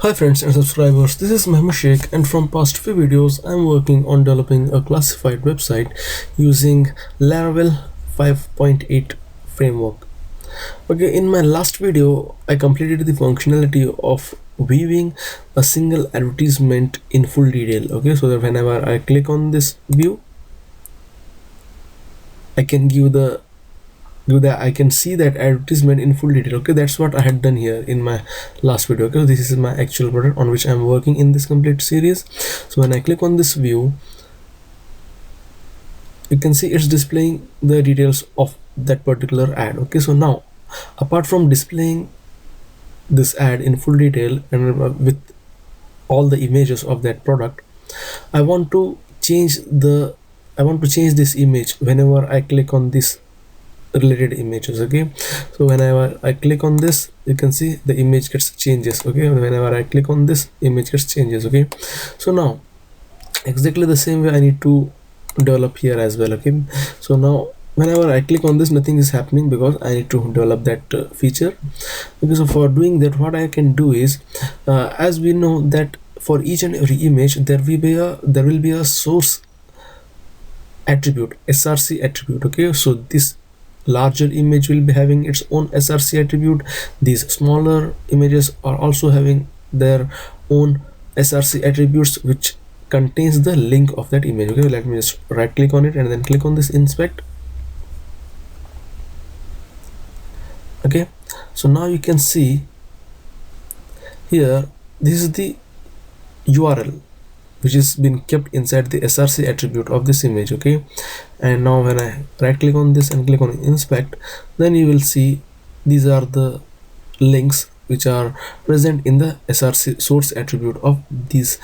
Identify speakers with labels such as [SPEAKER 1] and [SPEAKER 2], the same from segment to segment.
[SPEAKER 1] Hi friends and subscribers, this is Mehmet Sheikh, and from past few videos I'm working on developing a classified website using Laravel 5.8 framework. Okay, in my last video I completed the functionality of viewing a single advertisement in full detail. Okay, so that whenever I click on this view, I can I can see that advertisement in full detail. Okay, that's what I had done here in my last video. Okay, this is my actual product on which I'm working in this complete series. So when I click on this view, you can see it's displaying the details of that particular ad. Okay, so now apart from displaying this ad in full detail and with all the images of that product, I want to change the I want to change this image whenever I click on this related images. Okay, so whenever I click on this, you can see the image gets changes. Okay, whenever I click on this, image gets changes. Okay, so now exactly the same way I need to develop here as well. Okay, so now whenever I click on this, nothing is happening because I need to develop that feature. Okay, so for doing that, what I can do is, as we know that for each and every image there will be a source attribute, src attribute. Okay, so this larger image will be having its own src attribute. These smaller images are also having their own src attributes which contains the link of that image. Okay, let me just right click on it and then click on this inspect. Okay, so now you can see here this is the url which is been kept inside the src attribute of this image. Okay, and now when I right click on this and click on inspect, then you will see these are the links which are present in the src source attribute of these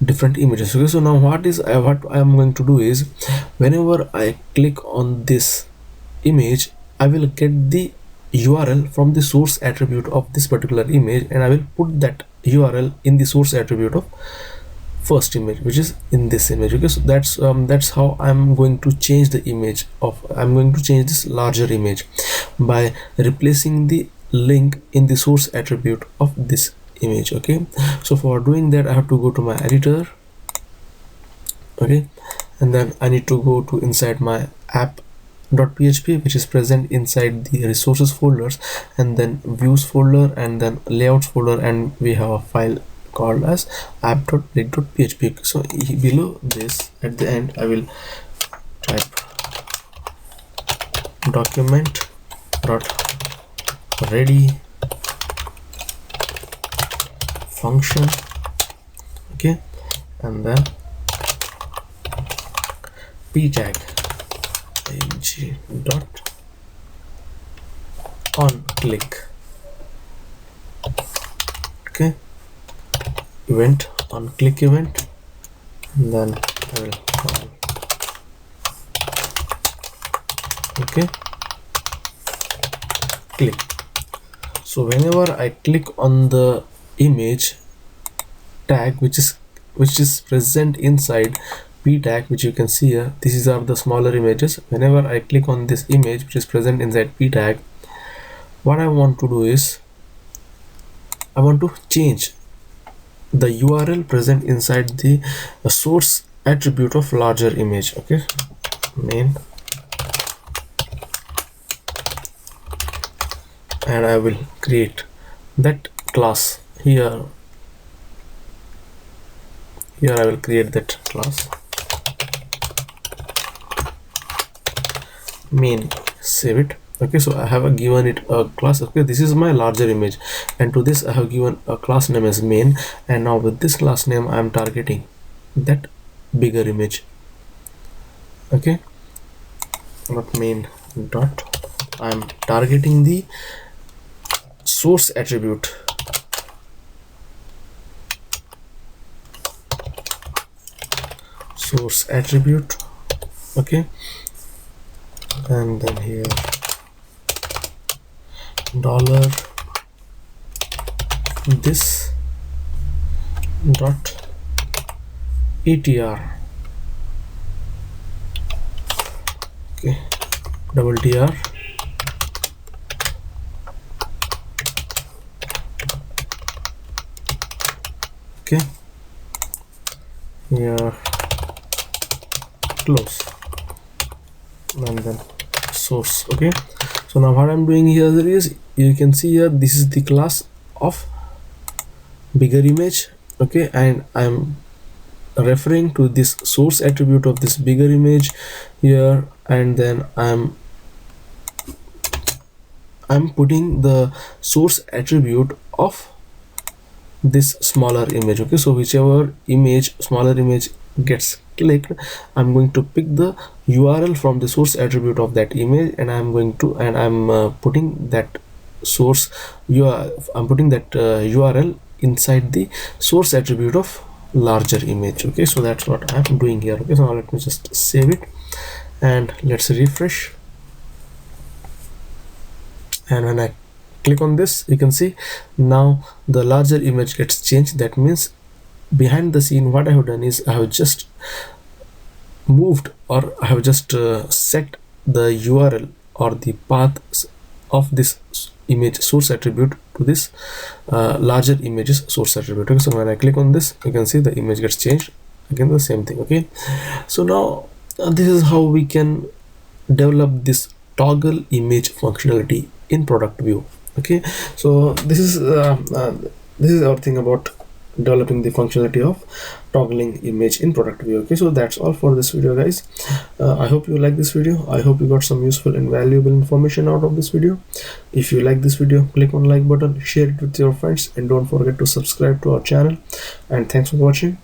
[SPEAKER 1] different images. Okay, so now what I am going to do is, whenever I click on this image, I will get the url from the source attribute of this particular image, and I will put that url in the source attribute of first image, which is in this image. Okay, so that's how I'm going to change the image of I'm going to change this larger image by replacing the link in the source attribute of this image. Okay, so for doing that I have to go to my editor. Okay, and then I need to go to inside my app.php, which is present inside the resources folders, and then views folder, and then layouts folder, and we have a file called as app.ready.php. so below this at the end I will type document dot ready function. Okay, and then p tag dot on click. Okay, event on click event, and then I will call. Okay, click. So whenever I click on the image tag which is present inside p tag, which you can see here, these are the smaller images. Whenever I click on this image which is present inside p tag, what I want to do is I want to change the url present inside the source attribute of larger image. Okay, main, and I will create that class here. I will create that class main, save it. Okay, so I have given it a class. Okay, this is my larger image, and to this I have given a class name as main, and now with this class name I am targeting that bigger image. Okay, not main dot, I am targeting the source attribute. Okay, and then here dollar this dot atr. Okay, double tr Okay, here close, and then source. Okay, so now what I'm doing here is, you can see here, this is the class of bigger image. Okay, and I'm referring to this source attribute of this bigger image here, and then I'm putting the source attribute of this smaller image. Okay, so whichever image, smaller image gets clicked, I'm going to pick the URL from the source attribute of that image, and I'm going to, and I'm putting that source I'm putting that URL inside the source attribute of larger image. Okay, so that's what I'm doing here. Okay, so now let me just save it and let's refresh. And when I click on this, you can see now the larger image gets changed. That means behind the scene, what I have done is I have just moved, or I have just set the URL or the path of this image source attribute to this larger images source attribute. Okay, so when I click on this, you can see the image gets changed. Again, the same thing. Okay, so now this is how we can develop this toggle image functionality in product view. Okay, so this is our thing about developing the functionality of toggling image in product view. Okay, so that's all for this video, guys. I hope you like this video. I hope you got some useful and valuable information out of this video. If you like this video, click on like button, share it with your friends, and don't forget to subscribe to our channel. And thanks for watching.